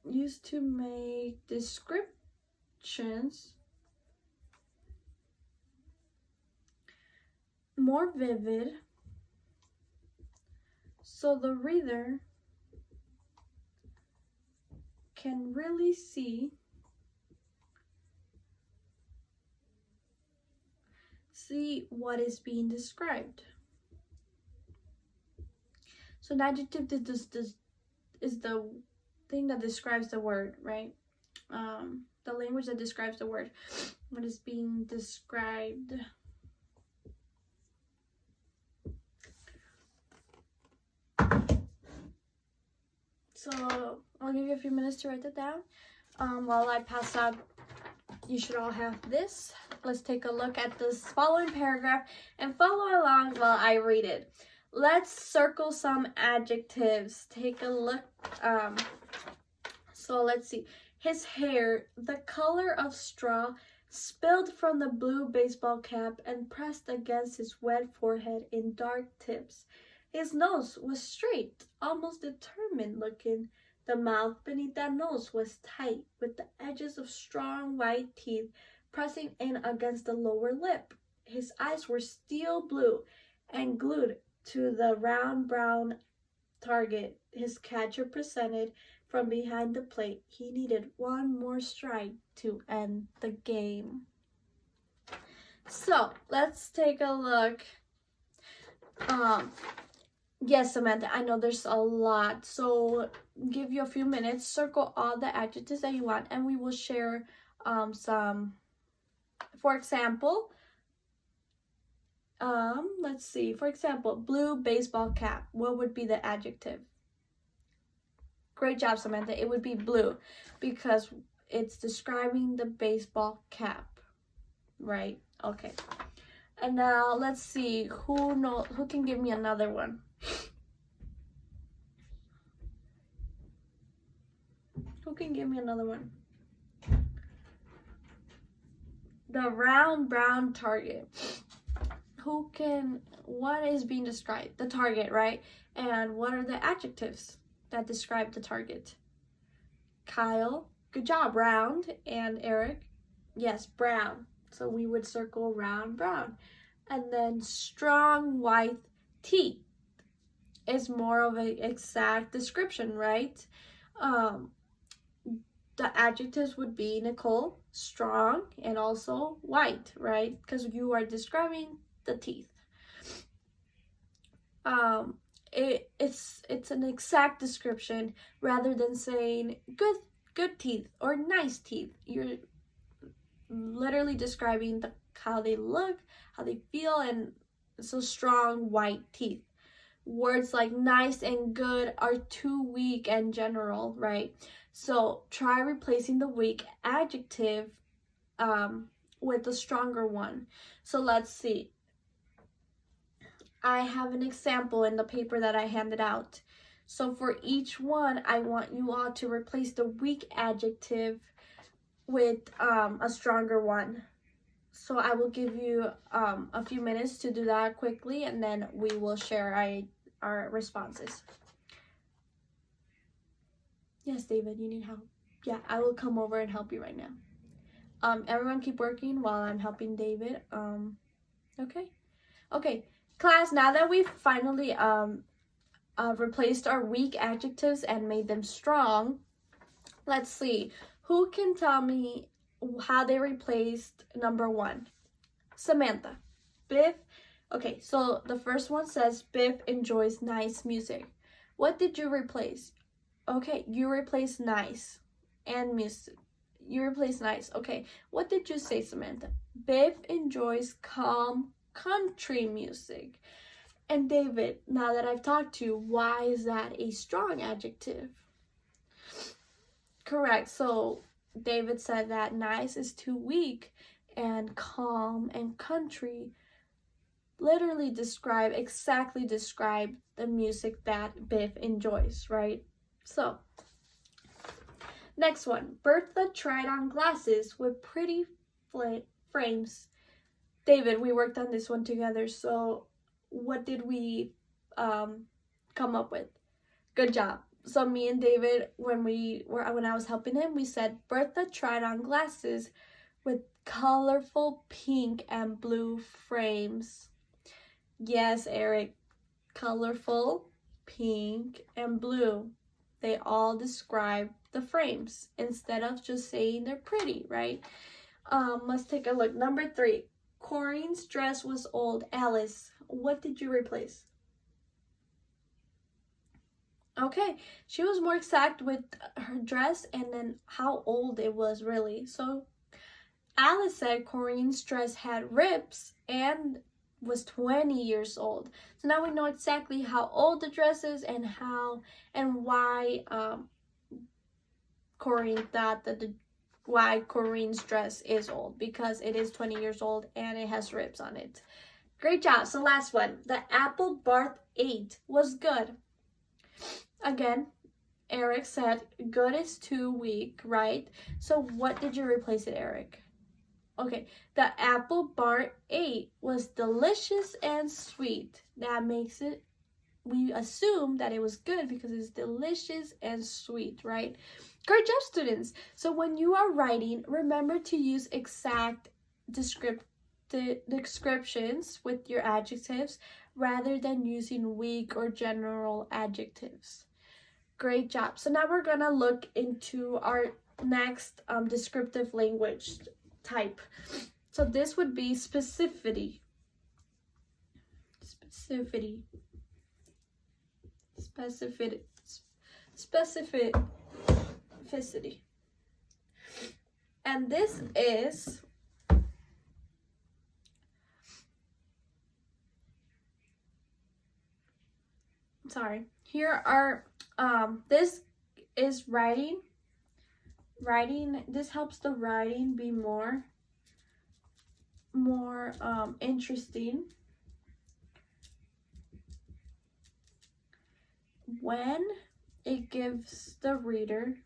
used to make descriptions more vivid so the reader can really see what is being described. So an adjective is the thing that describes the word, right? The language that describes the word. What is being described. So I'll give you a few minutes to write that down. While I pass out, you should all have this. Let's take a look at this following paragraph and follow along while I read it. Let's circle some adjectives. Take a look. So let's see. His hair, the color of straw, spilled from the blue baseball cap and pressed against his wet forehead in dark tips. His nose was straight, almost determined looking. The mouth beneath that nose was tight, with the edges of strong white teeth pressing in against the lower lip. His eyes were steel blue and glued to the round brown target his catcher presented from behind the plate. He needed one more strike to end the game. So let's take a look. Yes, Samantha, I know there's a lot, so give you a few minutes, circle all the adjectives that you want, and we will share some. For example, let's see, for example, blue baseball cap. What would be the adjective? Great job, Samantha. It would be blue because it's describing the baseball cap, right? Okay. And now let's see who can give me another one. Who can give me another one? The round brown target. What is being described? The target, right? And what are the adjectives that describe the target? Kyle, good job, round. And Eric, yes, brown. So we would circle round, brown. And then strong white teeth is more of an exact description, right? The adjectives would be, Nicole, strong and also white, right? Because you are describing the teeth. It's an exact description rather than saying good teeth or nice teeth. You're literally describing how they look, how they feel, and so strong white teeth. Words like nice and good are too weak and general, right? So try replacing the weak adjective with a stronger one. So let's see. I have an example in the paper that I handed out. So for each one, I want you all to replace the weak adjective with a stronger one. So I will give you a few minutes to do that quickly, and then we will share our responses. Yes, David, you need help? Yeah, I will come over and help you right now. Everyone keep working while I'm helping David. Okay, class, now that we've finally replaced our weak adjectives and made them strong, let's see. Who can tell me how they replaced number one? Samantha. Biff. Okay, so the first one says Biff enjoys nice music. What did you replace? Okay, you replaced nice and music. You replaced nice. Okay, what did you say, Samantha? Biff enjoys calm country music. And David, now that I've talked to you, why is that a strong adjective? Correct. So David said that nice is too weak, and calm and country literally exactly describe the music that Biff enjoys, right? So next one, Bertha tried on glasses with pretty frames. David, we worked on this one together, so what did we come up with? Good job. So me and David, when I was helping him, we said Bertha tried on glasses with colorful pink and blue frames. Yes, Eric, colorful, pink, and blue. They all describe the frames instead of just saying they're pretty, right? Let's take a look. Number 3, Corinne's dress was old. Alice, what did you replace? Okay, she was more exact with her dress and then how old it was really. So Alice said Corinne's dress had ribs and was 20 years old. So now we know exactly how old the dress is and why Corinne thought that why Corinne's dress is old, because it is 20 years old and it has ribs on it. Great job. So last one, the apple Bart ate was good. Again, Eric said good is too weak, right? So what did you replace it, Eric? Okay, the apple Bart ate was delicious and sweet. That makes it, we assume that it was good because it's delicious and sweet, right? Great job, students. So when you are writing, remember to use exact descriptions with your adjectives rather than using weak or general adjectives. Great job. So now we're gonna look into our next descriptive language type. So this would be specificity. Specificity. And this is here are this is writing. This helps the writing be more interesting when it gives the reader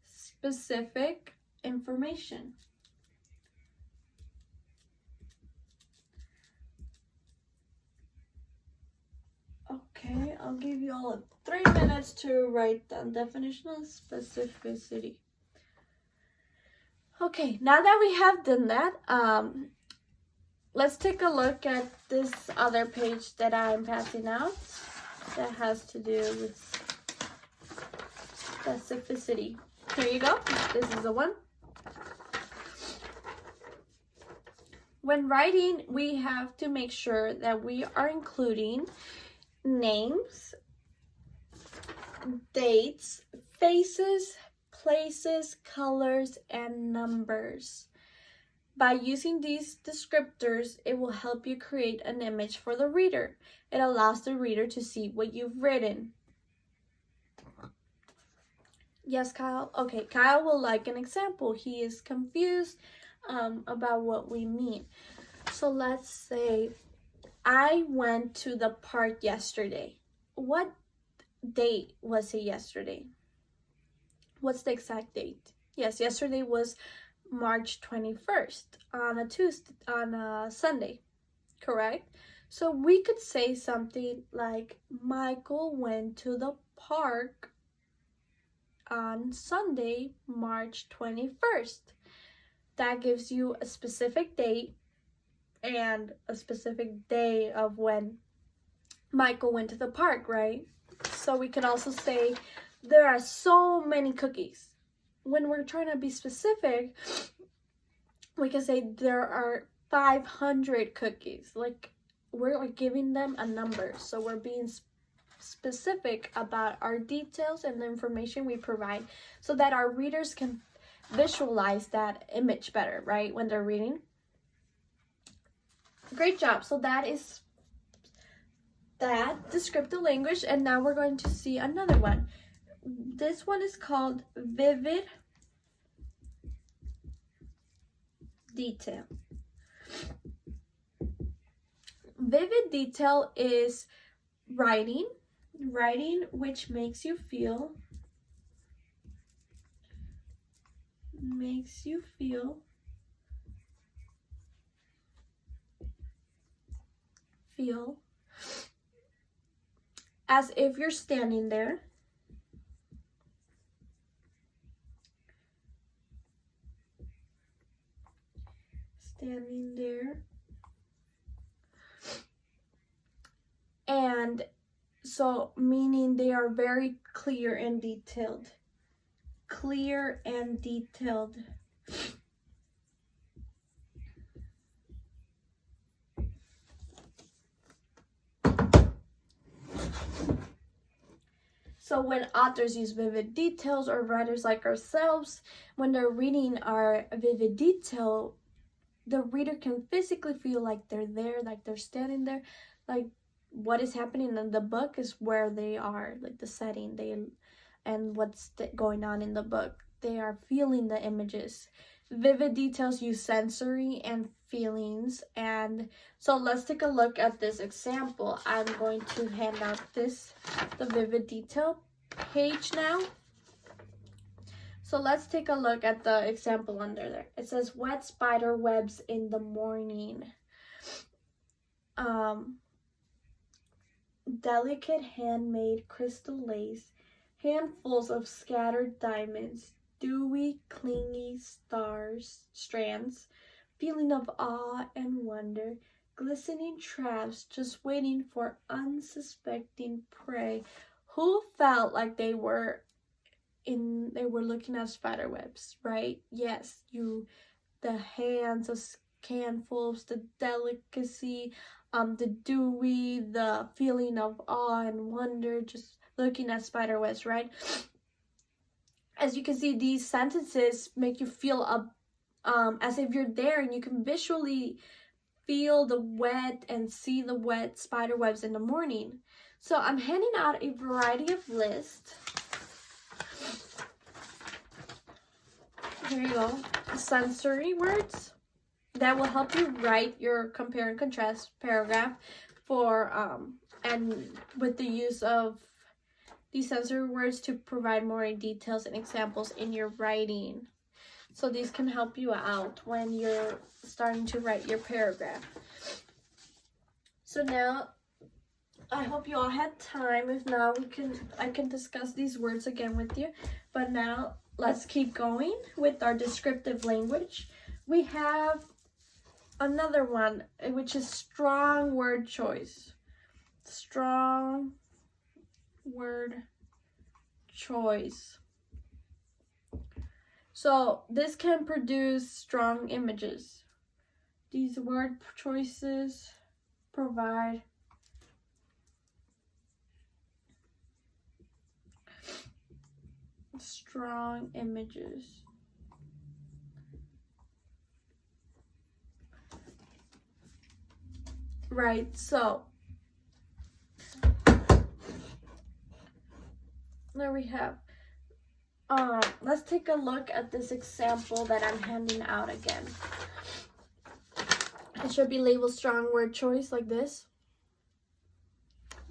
specific information. Okay, I'll give you all 3 minutes to write down definition of specificity. Okay, now that we have done that, let's take a look at this other page that I'm passing out that has to do with specificity. Here you go. This is the one. When writing, we have to make sure that we are including names, dates, faces, places, colors, and numbers. By using these descriptors, it will help you create an image for the reader. It allows the reader to see what you've written. Yes, Kyle? Okay, Kyle will like an example. He is confused about what we mean. So let's say I went to the park yesterday. What date was it yesterday? What's the exact date? Yes, yesterday was March 21st on a Sunday, correct? So we could say something like Michael went to the park on Sunday, March 21st. That gives you a specific date and a specific day of when Michael went to the park, right? So we could also say there are so many cookies. When we're trying to be specific, we can say there are 500 cookies. Like, we're giving them a number. So we're being specific about our details and the information we provide so that our readers can visualize that image better, right, when they're reading. Great job. So that is that descriptive language, and now we're going to see another one. This one is called vivid detail. Vivid detail is writing which makes you feel as if you're standing there. Standing there. And so, meaning they are very clear and detailed. Clear and detailed. So when authors use vivid details, or writers like ourselves, when they're reading our vivid detail, the reader can physically feel like they're there, like they're standing there, like what is happening in the book is where they are, like the setting, and what's going on in the book. They are feeling the images. Vivid details use sensory and feelings. And so let's take a look at this example. I'm going to hand out the vivid detail page now. So let's take a look at the example under there. It says wet spider webs in the morning. Delicate handmade crystal lace, handfuls of scattered diamonds, dewy, clingy strands, feeling of awe and wonder, glistening traps just waiting for unsuspecting prey. Who felt like they were looking at spider webs, right? Yes, the hands, the handfuls, the delicacy, the dewy, the feeling of awe and wonder, just looking at spider webs, right? As you can see, these sentences make you feel as if you're there, and you can visually feel the wet and see the wet spider webs in the morning. So I'm handing out a variety of lists. Here you go. Sensory words that will help you write your compare and contrast paragraph and with the use of these sensory words to provide more details and examples in your writing. So these can help you out when you're starting to write your paragraph. So now, I hope you all had time. If not, I can discuss these words again with you. But now, let's keep going with our descriptive language. We have another one, which is strong word choice. Strong word choice. So this can produce strong images. These word choices provide strong images. Right, so there we have. Let's take a look at this example that I'm handing out again. It should be labeled strong word choice like this.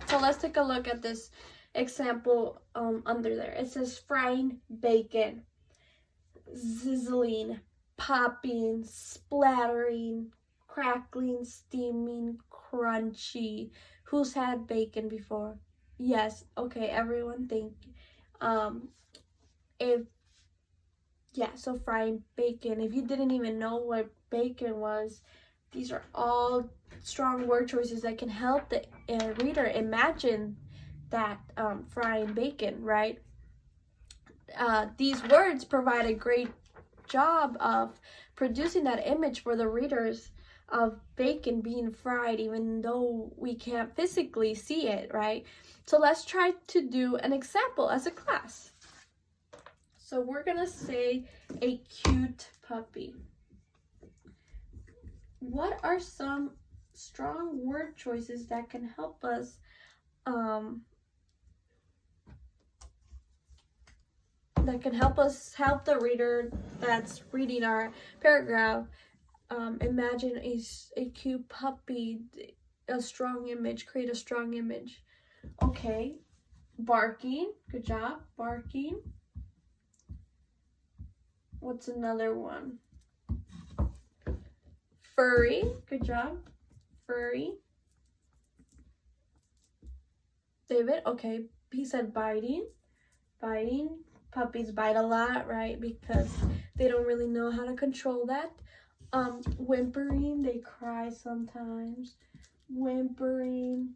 So let's take a look at this example under there. It says frying bacon, sizzling, popping, splattering, crackling, steaming, crunchy. Who's had bacon before? Yes, okay, everyone, thank you. So frying bacon. If you didn't even know what bacon was, these are all strong word choices that can help the reader imagine that frying bacon, right? These words provide a great job of producing that image for the readers of bacon being fried, even though we can't physically see it, right? So let's try to do an example as a class. So we're gonna say a cute puppy. What are some strong word choices that can help us help the reader that's reading our paragraph imagine a cute puppy, a strong image, create a strong image. Okay, barking, good job, barking. What's another one? Furry, good job, furry. David, okay, he said biting. Puppies bite a lot, right? Because they don't really know how to control that. Whimpering, they cry sometimes. Whimpering.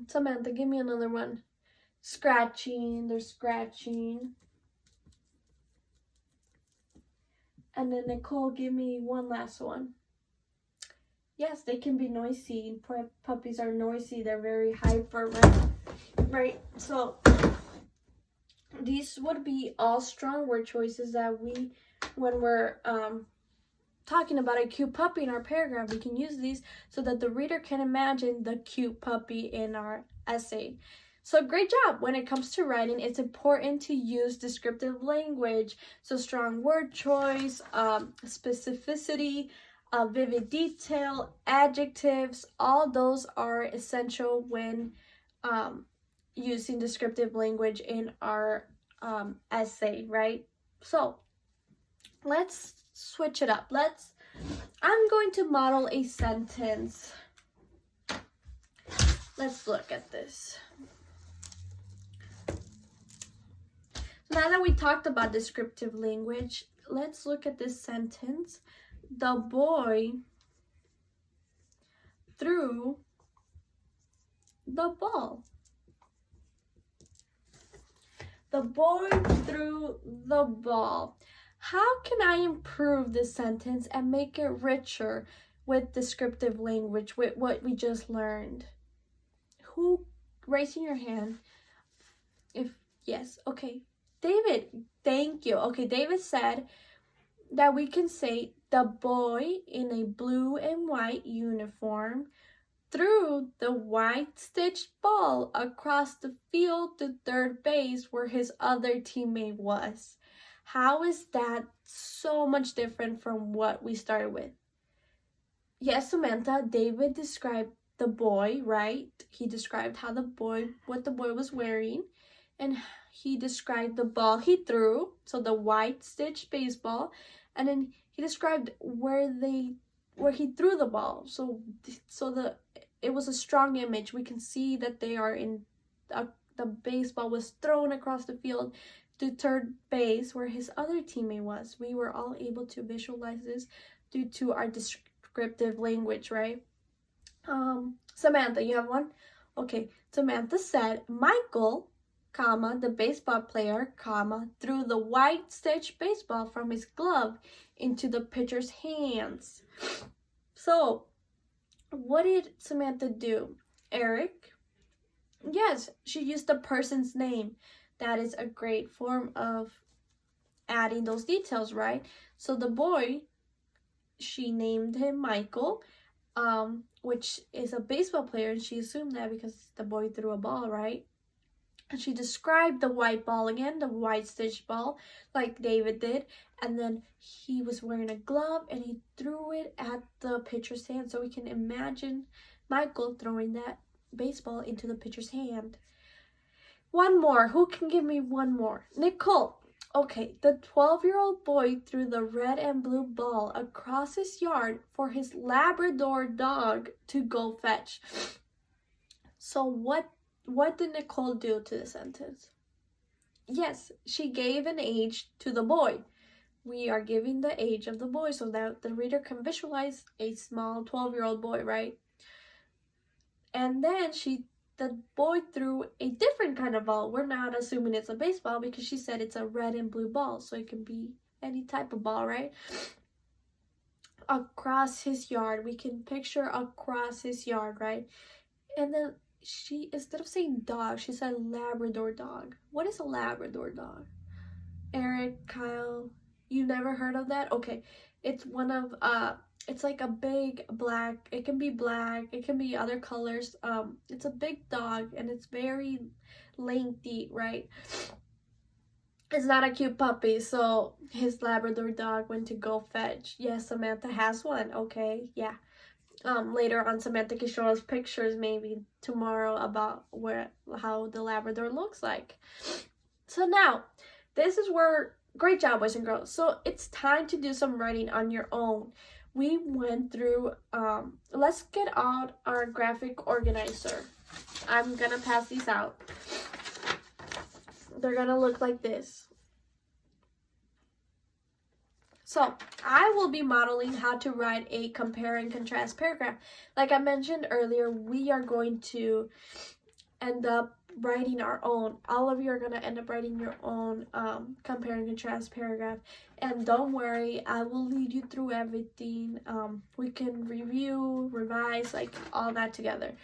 Samantha, give me another one. Scratching, they're scratching. And then Nicole, give me one last one. Yes, they can be noisy. Puppies are noisy. They're very hyper, right? Right. So these would be all strong word choices that we, when we're talking about a cute puppy in our paragraph, we can use these so that the reader can imagine the cute puppy in our essay. So great job. When it comes to writing, it's important to use descriptive language. So strong word choice, specificity, vivid detail, adjectives, all those are essential when using descriptive language in our essay, right? So let's switch it up. I'm going to model a sentence. Let's look at this. Now that we talked about descriptive language, let's look at this sentence. The boy threw the ball. The boy threw the ball. How can I improve this sentence and make it richer with descriptive language, with what we just learned? Who, raising your hand? If yes, okay. David, thank you. Okay, David said that we can say the boy in a blue and white uniform threw the white stitched ball across the field to third base where his other teammate was. How is that so much different from what we started with? Yes, Samantha, David described the boy, right? He described what the boy was wearing, and he described the ball he threw, so the white stitched baseball, and then he described where he threw the ball. So it was a strong image. We can see that they are in the baseball was thrown across the field to third base where his other teammate was. We were all able to visualize this due to our descriptive language, right? Samantha, you have one? Okay, Samantha said, Michael, comma, the baseball player, comma, threw the white stitched baseball from his glove into the pitcher's hands. So, what did Samantha do? Eric? Yes, she used the person's name. That is a great form of adding those details, right? So the boy, she named him Michael, which is a baseball player, and she assumed that because the boy threw a ball, right? And she described the white ball again, the white stitched ball, like David did. And then he was wearing a glove and he threw it at the pitcher's hand. So we can imagine Michael throwing that baseball into the pitcher's hand. One more. Who can give me one more? Nicole. Okay, the 12-year-old boy threw the red and blue ball across his yard for his Labrador dog to go fetch. So what did Nicole do to the sentence? Yes, she gave an age to the boy. We are giving the age of the boy so that the reader can visualize a small 12-year-old boy, right? And then the boy threw a different kind of ball. We're not assuming it's a baseball because she said it's a red and blue ball, so it can be any type of ball, right? Across his yard. We can picture across his yard, right? And then she, instead of saying dog, she said Labrador dog. What is a Labrador dog? Eric, Kyle, you never heard of that? Okay, it's one of it's like a big black, it can be black, it can be other colors. It's a big dog and it's very lengthy, right? It's not a cute puppy, so his Labrador dog went to go fetch. Yes, Samantha has one. Okay, yeah. Later on, Samantha can show us pictures maybe tomorrow about how the Labrador looks like. So now, this is where, great job, boys and girls. So it's time to do some writing on your own. we went through, let's get out our graphic organizer. I'm gonna pass these out. They're gonna look like this. So I will be modeling how to write a compare and contrast paragraph. Like I mentioned earlier, we are going to end up writing our own. All of you are going to end up writing your own compare and contrast paragraph. And don't worry, I will lead you through everything. We can review, revise, like all that together.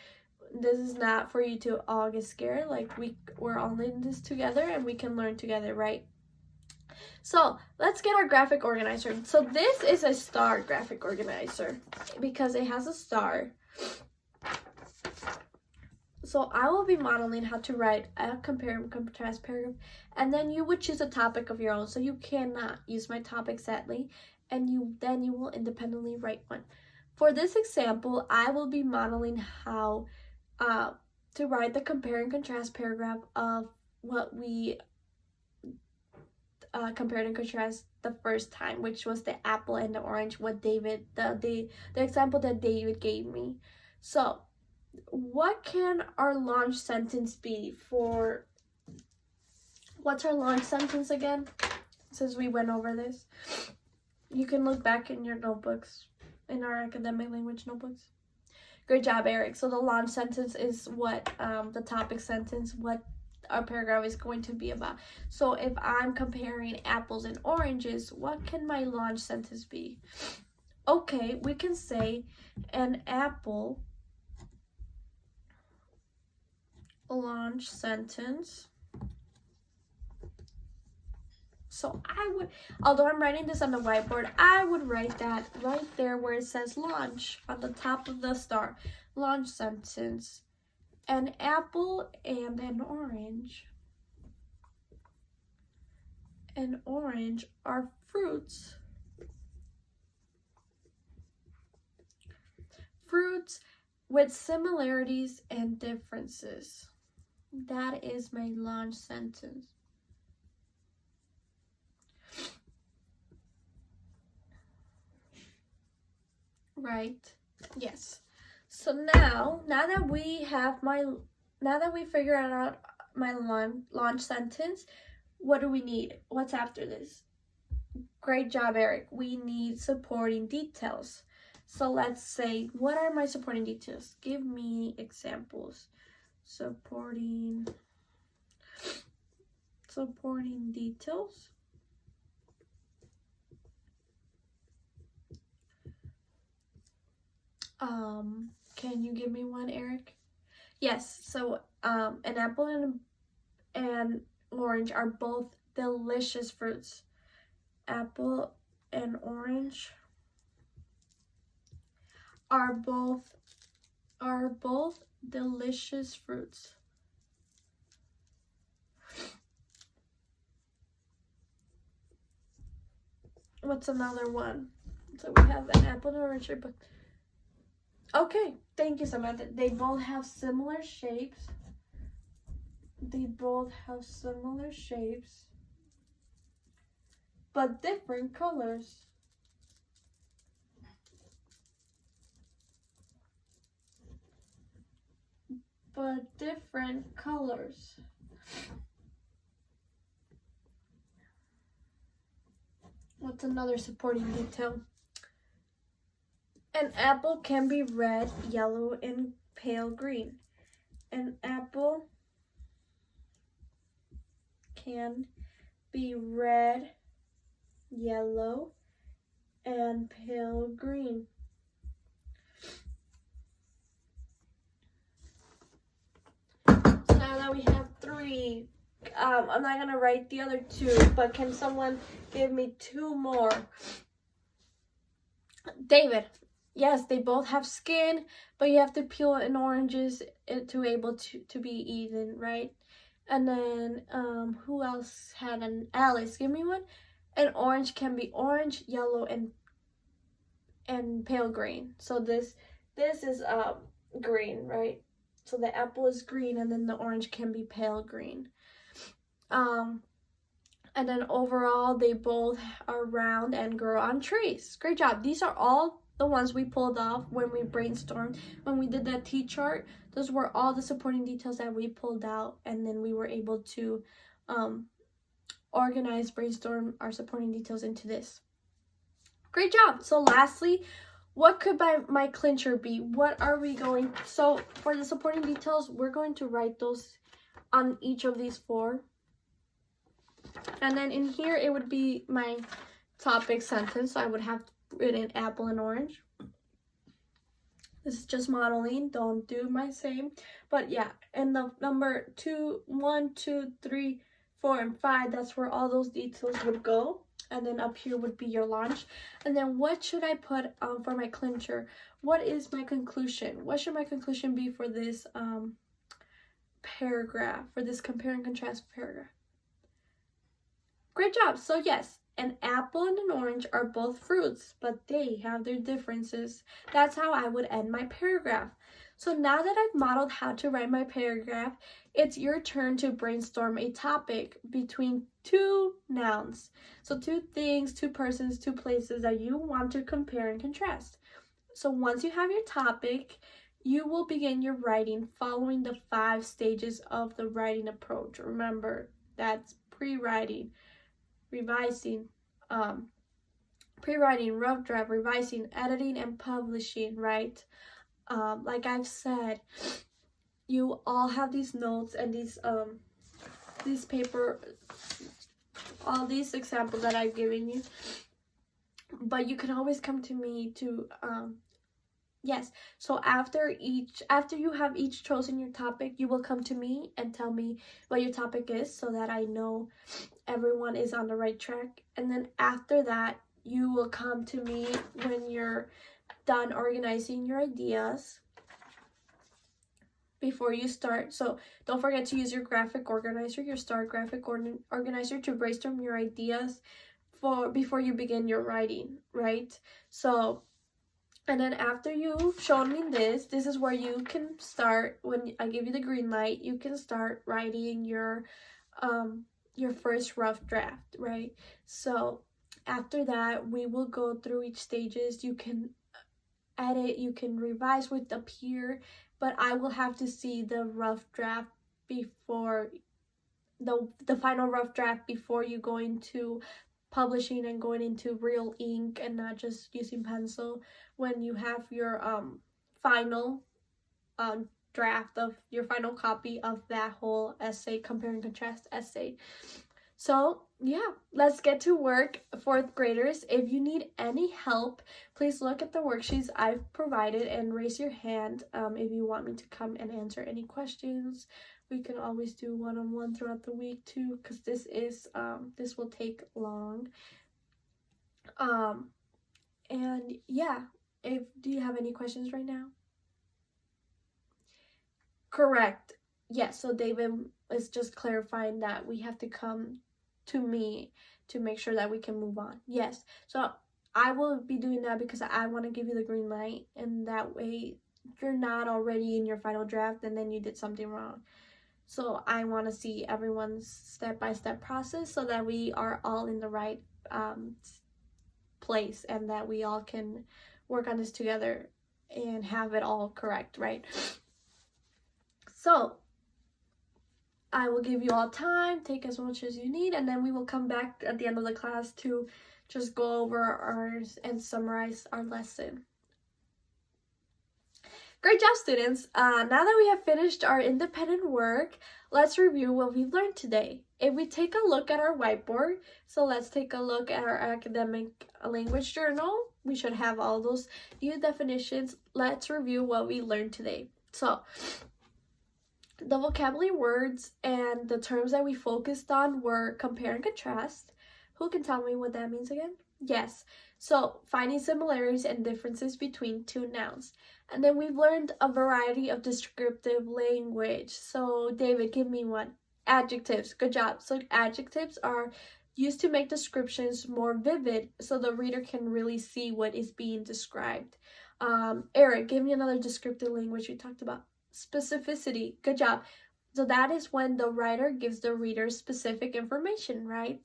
This is not for you to all get scared. Like we're all in this together and we can learn together, right? So let's get our graphic organizer. So this is a star graphic organizer because it has a star. So I will be modeling how to write a compare and contrast paragraph, and then you would choose a topic of your own. So you cannot use my topic, sadly, and then you will independently write one. For this example, I will be modeling how to write the compare and contrast paragraph of what we compared and contrast the first time, which was the apple and the orange, what David, the example that David gave me. So what can our launch sentence be for, what's our launch sentence again? Since we went over this, you can look back in your notebooks, in our academic language notebooks. Great job, Eric. So the launch sentence is what the topic sentence, what our paragraph is going to be about. So if I'm comparing apples and oranges, what can my launch sentence be? Okay, we can say an apple launch sentence. So I would, although I'm writing this on the whiteboard, I would write that right there where it says launch on the top of the star. Launch sentence. An apple and an orange are fruits. Fruits with similarities and differences. That is my launch sentence. Right? Yes. So now that we figured out my launch sentence, what do we need? What's after this? Great job, Eric. We need supporting details. So let's say, what are my supporting details? Give me examples. Supporting details. Can you give me one, Eric? Yes, so an apple and orange are both delicious fruits. Apple and orange are both delicious fruits. What's another one? So we have an apple and orange. Okay, thank you, Samantha. They both have similar shapes. But different colors. What's another supporting detail? An apple can be red, yellow, and pale green. An apple can be red, yellow, and pale green. So now that we have three, I'm not going to write the other two, but can someone give me two more? David. Yes, they both have skin, but you have to peel an oranges to able to be even, right? And then who else had an Alice? Give me one. An orange can be orange, yellow, and pale green. So this is green, right? So the apple is green, and then the orange can be pale green. And then overall, they both are round and grow on trees. Great job. These are all the ones we pulled off when we brainstormed. When we did that T-chart, those were all the supporting details that we pulled out. And then we were able to organize, brainstorm our supporting details into this. Great job. So lastly, what could my clincher be? What are we going? So for the supporting details, we're going to write those on each of these 4. And then in here, it would be my topic sentence. So I would have written apple and orange. This is just modeling. Don't do my same. But yeah, and the number 2, 1, 2, 3, 4, and 5, that's where all those details would go. And then up here would be your launch. And then what should I put for my clincher? What is my conclusion? What should my conclusion be for this paragraph, for this compare and contrast paragraph? Great job. So yes, an apple and an orange are both fruits, but they have their differences. That's how I would end my paragraph. So now that I've modeled how to write my paragraph, it's your turn to brainstorm a topic between 2 nouns. So 2 things, 2 persons, 2 places that you want to compare and contrast. So once you have your topic, you will begin your writing following the 5 stages of the writing approach. Remember, that's pre-writing, revising, pre-writing, rough draft, revising, editing, and publishing, right? Like I've said, you all have these notes and these paper, all these examples that I've given you, but you can always come to me to yes, so after you have each chosen your topic, you will come to me and tell me what your topic is so that I know everyone is on the right track. And then after that, you will come to me when you're done organizing your ideas before you start. So don't forget to use your graphic organizer, your star graphic organizer, to brainstorm your ideas before you begin your writing, right? So, and then after you've shown me this is where you can start. When I give you the green light, you can start writing your first rough draft, right? So after that, we will go through each stages. You can edit, you can revise with up here, but I will have to see the rough draft before the final rough draft before you go into publishing and going into real ink and not just using pencil. When you have your final draft of your final copy of that whole essay, compare and contrast essay. So yeah, let's get to work, 4th graders. If you need any help, please look at the worksheets I've provided and raise your hand if you want me to come and answer any questions. We can always do one-on-one throughout the week too, because this will take long. And yeah, do you have any questions right now? Correct. Yes, so David is just clarifying that we have to come to me to make sure that we can move on. Yes, so I will be doing that because I want to give you the green light, and that way you're not already in your final draft and then you did something wrong. So I want to see everyone's step-by-step process so that we are all in the right place and that we all can work on this together and have it all correct, right? So I will give you all time, take as much as you need, and then we will come back at the end of the class to just go over ours and summarize our lesson. Great job, students. Now that we have finished our independent work, let's review what we've learned today. If we take a look at our whiteboard, so let's take a look at our academic language journal. We should have all those new definitions. Let's review what we learned today. So, the vocabulary words and the terms that we focused on were compare and contrast. Who can tell me what that means again? Yes. So, finding similarities and differences between 2 nouns. And then we've learned a variety of descriptive language. So, David, give me one. Adjectives. Good job. So, adjectives are used to make descriptions more vivid so the reader can really see what is being described. Eric, give me another descriptive language we talked about. Specificity. Good job. So that is when the writer gives the reader specific information, right?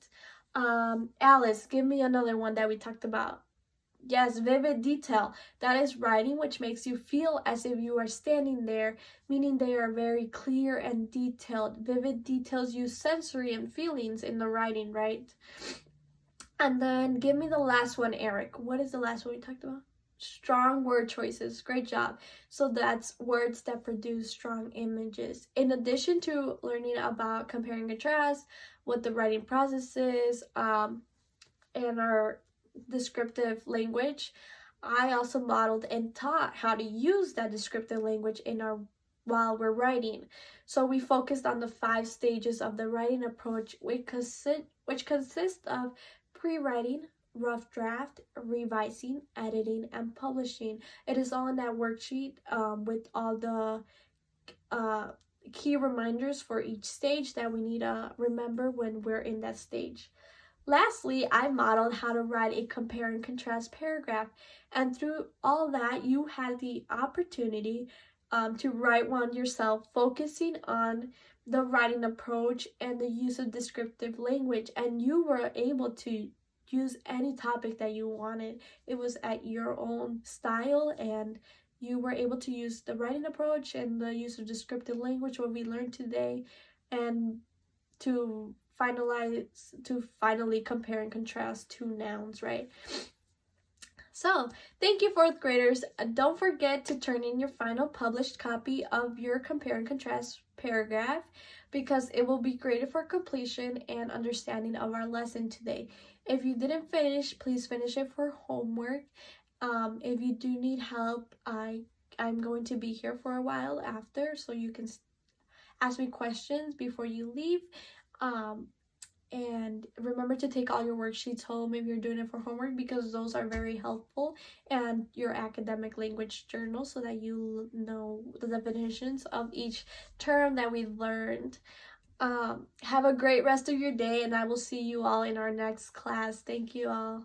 Alice, give me another one that we talked about. Yes, vivid detail. That is writing which makes you feel as if you are standing there, meaning they are very clear and detailed. Vivid details use sensory and feelings in the writing, right? And then give me the last one, Eric. What is the last one we talked about? Strong word choices. Great job. So that's words that produce strong images. In addition to learning about compare and contrast, what the writing process is, and our descriptive language, I also modeled and taught how to use that descriptive language in our while we're writing. So we focused on the 5 stages of the writing approach, which consist of pre-writing, rough draft, revising, editing, and publishing. It is all in that worksheet with all the key reminders for each stage that we need to remember when we're in that stage. Lastly, I modeled how to write a compare and contrast paragraph, and through all that, you had the opportunity to write one yourself, focusing on the writing approach and the use of descriptive language, and you were able to use any topic that you wanted. It was at your own style, and you were able to use the writing approach and the use of descriptive language, what we learned today, and to finally compare and contrast 2 nouns, right? So, thank you, 4th graders. Don't forget to turn in your final published copy of your compare and contrast paragraph, because it will be graded for completion and understanding of our lesson today. If you didn't finish, please finish it for homework. If you do need help, I'm going to be here for a while after, so you can ask me questions before you leave. And remember to take all your worksheets home if you're doing it for homework, because those are very helpful, and your academic language journal, so that you know the definitions of each term that we learned. Have a great rest of your day, and I will see you all in our next class. Thank you all.